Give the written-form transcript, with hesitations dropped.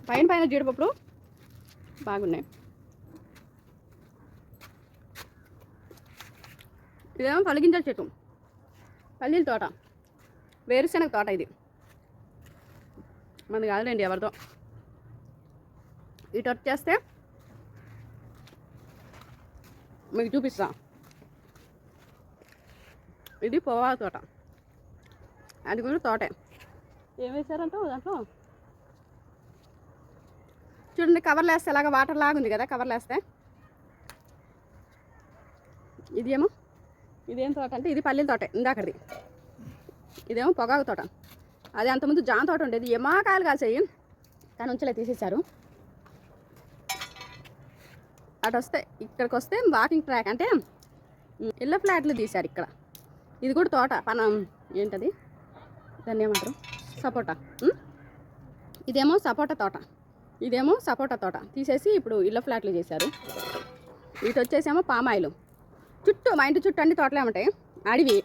పైన పైన జీడిపప్పులు బాగున్నాయి. ఇదేమో పల్లిగింజల చెట్టు, పల్లీల తోట, వేరుశనగ తోట. ఇది మనది కాదులేండి, ఎవరితో. ఇటు వచ్చేస్తే మీకు చూపిస్తా. ఇది పొగాకు తోట, అది కూడా తోటే. ఏం వేసారంటే దాంట్లో చూడండి, కవర్లు వేస్తే అలాగా వాటర్ లాగా ఉంది కదా, కవర్లు వేస్తే. ఇదేం తోట అంటే ఇది పల్లీల తోటే ఇందాకది. ఇదేమో పొగాకు తోట. అది అంతకుముందు జామ తోట ఉండేది, కాయలు కాసేయి కానీ ఉంచలే, తీసేశారు. అటు వస్తే ఇక్కడికి వస్తే వాకింగ్ ట్రాక్ అంటే ఇళ్ళ ఫ్లాట్లు తీశారు ఇక్కడ. ఇది కూడా తోట, ఏంటది దాన్ని ఏమంటారు, సపోటా. ఇదేమో సపోటా తోట, ఇదేమో సపోటా తోట తీసేసి ఇప్పుడు ఇళ్ళ ఫ్లాట్లు చేశారు. ఇటు వచ్చేసేమో పామాయిలు. చుట్టూ మా ఇంటి చుట్టూ అన్ని తోటలే ఉంటాయి, అడవి.